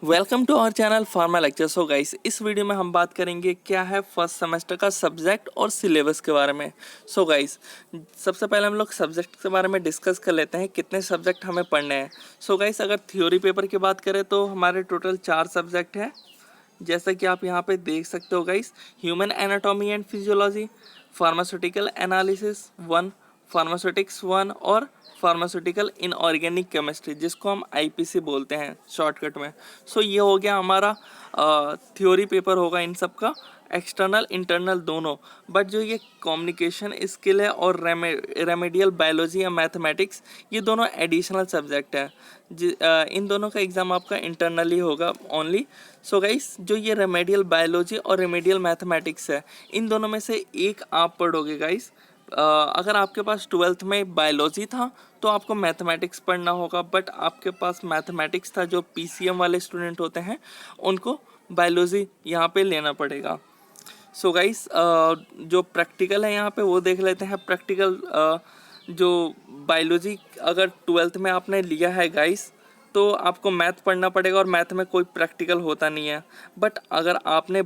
Welcome to our channel pharma lecture. So guys, इस video में हम बात करेंगे क्या है फर्स्ट सेमेस्टर का सब्जेक्ट और सिलेबस के बारे में। सो गाइस, सबसे पहले हम लोग सब्जेक्ट के बारे में डिस्कस कर लेते हैं, कितने सब्जेक्ट हमें पढ़ने हैं। सो गाइस, अगर थ्योरी पेपर की बात करें तो हमारे टोटल 4 सब्जेक्ट हैं, जैसा कि आप यहाँ पे देख सकते हो guys. Human anatomy and physiology, pharmaceutical analysis 1, pharmaceutics 1 और फार्मास्यूटिकल इनऑर्गेनिक केमिस्ट्री, जिसको हम आईपीसी बोलते हैं शॉर्टकट में। सो ये हो गया हमारा थ्योरी पेपर होगा इन सब का, एक्सटर्नल इंटरनल दोनों। बट जो ये कम्युनिकेशन स्किल है और रेमेडियल बायोलॉजी या मैथमेटिक्स, ये दोनों एडिशनल सब्जेक्ट है। इन दोनों का एग्ज़ाम आपका इंटरनली होगा ओनली। सो गाइस, जो ये रेमेडियल बायोलॉजी और रेमेडियल मैथमेटिक्स है, इन दोनों में से एक आप पढ़ोगे गाइस। अगर आपके पास 12th में बायोलॉजी था तो आपको मैथमेटिक्स पढ़ना होगा, बट आपके पास मैथमेटिक्स था, जो पीसीएम वाले स्टूडेंट होते हैं उनको बायोलॉजी यहाँ पे लेना पड़ेगा। सो गाइस, जो प्रैक्टिकल है यहाँ पे वो देख लेते हैं। प्रैक्टिकल जो बायोलॉजी अगर 12th में आपने लिया है गाइस, तो आपको मैथ पढ़ना पड़ेगा और मैथ में कोई प्रैक्टिकल होता नहीं है। बट अगर आपने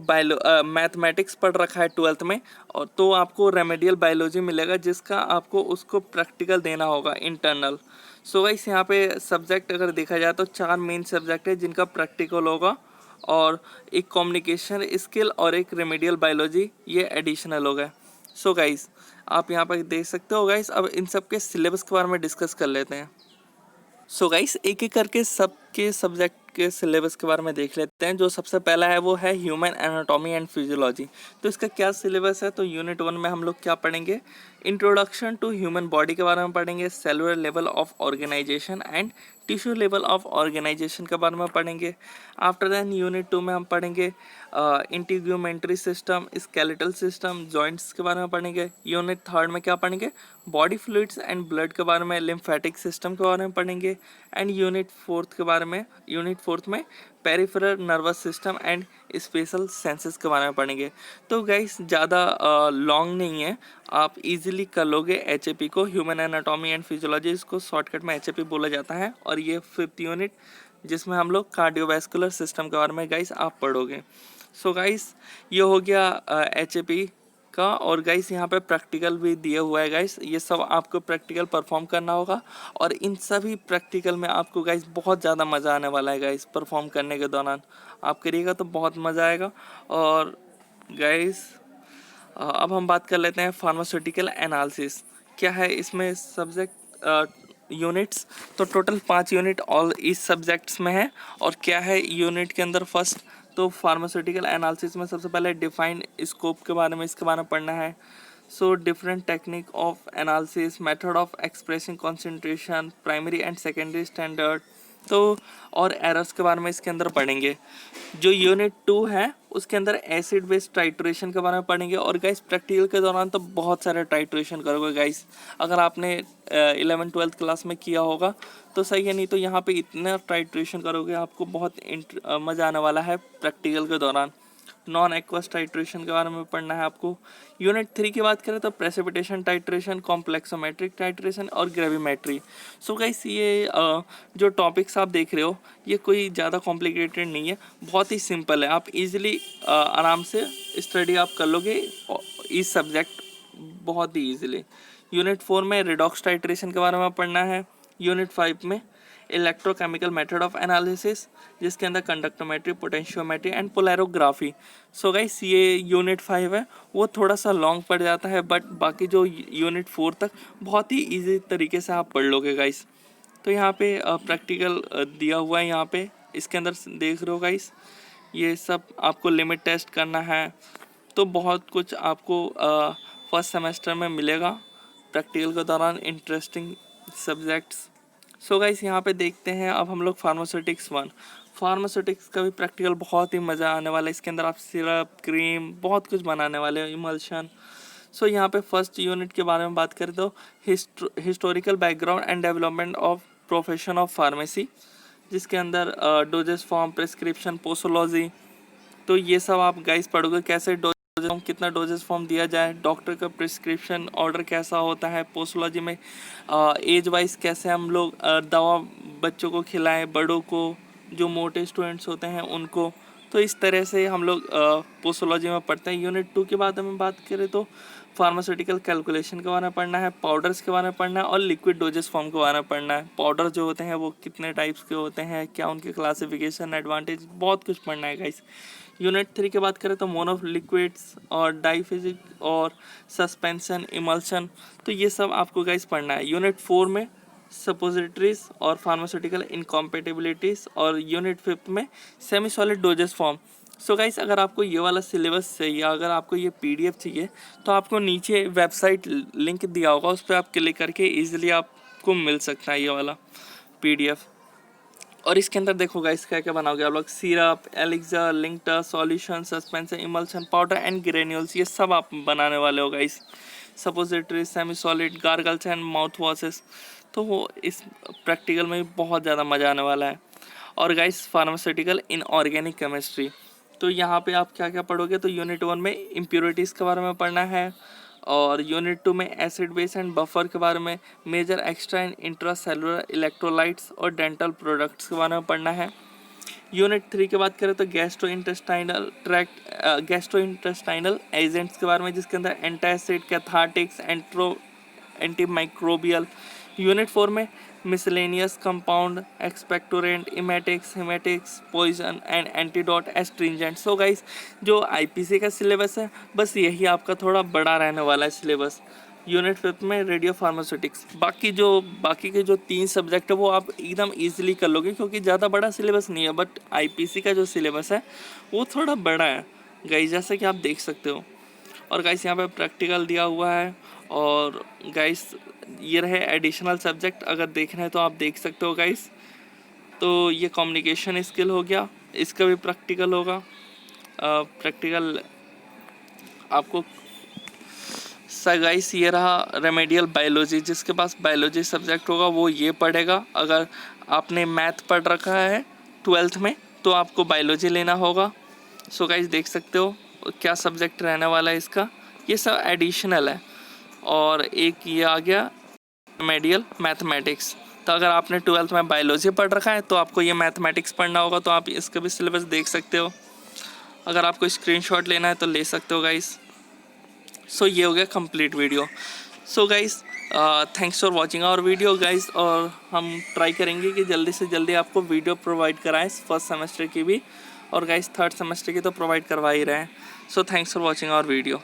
मैथमेटिक्स पढ़ रखा है 12th में, और तो आपको रेमेडियल बायोलॉजी मिलेगा, जिसका आपको उसको प्रैक्टिकल देना होगा इंटरनल। सो गाइस, यहाँ पे सब्जेक्ट अगर देखा जाए तो 4 मेन सब्जेक्ट है जिनका प्रैक्टिकल होगा, और एक कम्युनिकेशन स्किल और एक रेमेडियल बायोलॉजी, ये एडिशनल हो गए। सो गाइस, आप यहाँ पर देख सकते हो गाइस। अब इन सब के सिलेबस के बारे में डिस्कस कर लेते हैं। सो गाइस, एक एक करके सबके सब्जेक्ट के सिलेबस के बारे में देख लेते हैं। जो सबसे पहला है वो है ह्यूमन एनाटॉमी एंड फिजियोलॉजी। तो इसका क्या सिलेबस है, तो यूनिट 1 में हम लोग क्या पढ़ेंगे, इंट्रोडक्शन टू ह्यूमन बॉडी के बारे में पढ़ेंगे, cellular level of organisation and tissue level of organisation के बारे में पढ़ेंगे। आफ्टर दैन यूनिट 2 में हम पढ़ेंगे इंटीग्यूमेंट्री सिस्टम, स्केलेटल सिस्टम, जॉइंट्स के बारे में पढ़ेंगे। यूनिट 3 में क्या पढ़ेंगे, बॉडी फ्लूइड्स एंड ब्लड के बारे में, लिम्फेटिक सिस्टम के बारे में पढ़ेंगे। एंड यूनिट 4th में peripheral nervous system and special senses के बारे में पढ़ेंगे। तो गाइस, ज़्यादा लॉन्ग नहीं है, आप इजीली कर लोगे एचएपी को, ह्यूमन एनाटॉमी एंड फिजियोलॉजी, इसको शॉर्टकट में एचएपी बोला जाता है। और ये 5th यूनिट, जिसमें हम लोग कार्डियोवैस्कुलर सिस्टम के बारे में गाइस आप पढ़ोगे। सो गाइस, ये हो गया एचएपी का। और गाइस, यहाँ पे प्रैक्टिकल भी दिया हुआ है गाइस, ये सब आपको प्रैक्टिकल परफॉर्म करना होगा। और इन सभी प्रैक्टिकल में आपको गाइस बहुत ज़्यादा मज़ा आने वाला है गाइस। परफॉर्म करने के दौरान आप करिएगा तो बहुत मज़ा आएगा। और गाइस, अब हम बात कर लेते हैं फार्मास्यूटिकल एनालिसिस। क्या है इसमें सब्जेक्ट यूनिट्स, तो टोटल 5 यूनिट ऑल इस सब्जेक्ट्स में है। और क्या है यूनिट के अंदर, फर्स्ट तो फार्मास्यूटिकल एनालिसिस में सबसे पहले डिफाइंड स्कोप के बारे में, इसके बारे में पढ़ना है। So different technique of analysis, method of expressing concentration, primary and secondary standard, तो और एरर्स के बारे में इसके अंदर पढ़ेंगे। जो यूनिट 2 है उसके अंदर एसिड बेस्ड टाइट्रेशन के बारे में पढ़ेंगे। और गाइस, प्रैक्टिकल के दौरान तो बहुत सारे टाइट्रेशन करोगे गाइस। अगर आपने 11th-12th क्लास में किया होगा तो सही है, नहीं तो यहाँ पे इतना टाइट्रेशन करोगे, आपको बहुत मज़ा आने वाला है प्रैक्टिकल के दौरान। नॉन एक्वस टाइट्रेशन के बारे में पढ़ना है आपको। यूनिट 3 की बात करें तो प्रेसिपिटेशन टाइट्रेशन, कॉम्प्लेक्सोमेट्रिक टाइट्रेशन और ग्रेविमेट्री। सो गाइस, ये जो टॉपिक्स आप देख रहे हो, ये कोई ज़्यादा कॉम्प्लिकेटेड नहीं है, बहुत ही सिंपल है। आप इजीली आराम से स्टडी आप कर लोगे इस सब्जेक्ट बहुत ही ईजिली। यूनिट 4 में रिडॉक्स टाइट्रेशन के बारे में पढ़ना है। यूनिट 5 में इलेक्ट्रोकेमिकल मेथड ऑफ एनालिसिस, जिसके अंदर conductometry, potentiometry and polarography. So guys, ये यूनिट 5 है, वो थोड़ा सा लॉन्ग पड़ जाता है, बट बाकी जो यूनिट 4 तक बहुत ही इजी तरीके से आप पढ़ लोगे गाइस। तो यहाँ पे प्रैक्टिकल दिया हुआ है, यहाँ पे इसके अंदर देख रहे हो गाइस, ये सब आपको लिमिट टेस्ट करना है। तो बहुत कुछ आपको फर्स्ट सेमेस्टर में मिलेगा प्रैक्टिकल के दौरान, इंटरेस्टिंग सब्जेक्ट्स। सो गाइस, यहाँ पे देखते हैं अब हम लोग फार्मास्यूटिक्स 1। फार्मास्यूटिक्स का भी प्रैक्टिकल बहुत ही मज़ा आने वाला है। इसके अंदर आप सिरप, क्रीम, बहुत कुछ बनाने वाले हो, इमल्शन। सो यहाँ पे फर्स्ट यूनिट के बारे में बात करें तो historical background and development of profession of pharmacy, जिसके अंदर डोजेस फॉर्म, प्रिस्क्रिप्शन, पोसोलॉजी, तो ये सब आप गाइस पढ़ोगे, कैसे डोजेस फॉर्म, कितना डोजेस फॉर्म दिया जाए, डॉक्टर का प्रिस्क्रिप्शन ऑर्डर कैसा होता है, पोस्टोलॉजी में एज वाइज कैसे हम लोग दवा बच्चों को खिलाएं, बड़ों को, जो मोटे स्टूडेंट्स होते हैं उनको। तो इस तरह से हम लोग पोस्टोलॉजी में पढ़ते हैं। यूनिट 2 के बाद हम बात करें तो फार्मास्यूटिकल कैलकुलेशन के बारे में पढ़ना है, पाउडर्स के बारे में पढ़ना है और लिक्विड डोजेस फॉर्म के बारे में पढ़ना है। पाउडर जो होते हैं वो कितने टाइप्स के होते हैं, क्या उनके क्लासिफिकेशन, एडवांटेज, बहुत कुछ पढ़ना है गाइस। यूनिट 3 की बात करें तो मोनो लिक्विड्स और डाइफिजिक और सस्पेंशन, इमल्शन, तो ये सब आपको गाइस पढ़ना है। यूनिट 4 में सपोजिटरीज और फार्मास्यूटिकल इनकॉम्पेटिबिलिटीज और यूनिट 5 में semi solid doses form. So guys, अगर आपको ये वाला सिलेबस चाहिए, अगर आपको ये PDF चाहिए तो आपको नीचे वेबसाइट लिंक दिया होगा, उस पर आप क्लिक करके इजीली आपको मिल सकता है ये वाला PDF। और इसके अंदर देखो गाइस क्या क्या बनाओगे आप लोग, syrup, elixir, linctus, solution, suspension, emulsion, powder and granules, ये सब आप बनाने वाले हो guys. Suppository, semi solid, gargles and mouth washes, तो वो इस प्रैक्टिकल में बहुत ज़्यादा मज़ा आने वाला है। और guys pharmaceutical in organic chemistry, तो यहाँ पे आप क्या क्या पढ़ोगे, तो यूनिट 1 में इम्प्योरिटीज़ के बारे में पढ़ना है और यूनिट 2 में एसिड बेस एंड बफर के बारे में, major extra and intra cellular electrolytes और डेंटल प्रोडक्ट्स के बारे में पढ़ना है। यूनिट 3 की बात करें तो गैस्ट्रो इंटेस्टाइनल एजेंट्स के बारे में, जिसके अंदर एंटासिड, कैथार्टिक्स, एंटीमाइक्रोबियल। यूनिट 4 में miscellaneous compound, expectorant, emetics, haematics, poison and antidote, astringent. So guys, जो IPC का सिलेबस है बस यही आपका थोड़ा बड़ा रहने वाला है सिलेबस। यूनिट 5 में रेडियो फार्मास्यूटिक्स, बाकी के जो 3 सब्जेक्ट है वो आप एकदम ईजिली कर लोगे क्योंकि ज़्यादा बड़ा सिलेबस नहीं है, बट IPC का जो सिलेबस है वो थोड़ा बड़ा है गाइस, जैसा कि आप देख सकते हो। और गाइस यहाँ पे प्रैक्टिकल दिया हुआ है। और गाइस ये रहे एडिशनल सब्जेक्ट, अगर देखना है तो आप देख सकते हो गाइस। तो ये कम्युनिकेशन स्किल हो गया, इसका भी प्रैक्टिकल होगा। प्रैक्टिकल आपको गाइस ये रहा रेमेडियल बायोलॉजी, जिसके पास बायोलॉजी सब्जेक्ट होगा वो ये पढ़ेगा। अगर आपने मैथ पढ़ रखा है 12th में तो आपको बायोलॉजी लेना होगा। सो गाइस देख सकते हो क्या सब्जेक्ट रहने वाला है इसका, ये सब एडिशनल है। और एक ये आ गया रेमेडियल मैथमेटिक्स, तो अगर आपने 12th में बायोलॉजी पढ़ रखा है तो आपको ये मैथमेटिक्स पढ़ना होगा, तो आप इसका भी सिलेबस देख सकते हो। अगर आपको स्क्रीनशॉट लेना है तो ले सकते हो गाइस। सो ये हो गया complete video. So guys thanks for watching our video guys, और हम ट्राई करेंगे कि जल्दी से जल्दी आपको वीडियो प्रोवाइड कराएं फर्स्ट सेमेस्टर की भी, और गाइस थर्ड सेमेस्टर की तो प्रोवाइड करवा ही रहे हैं। So thanks for watching our video.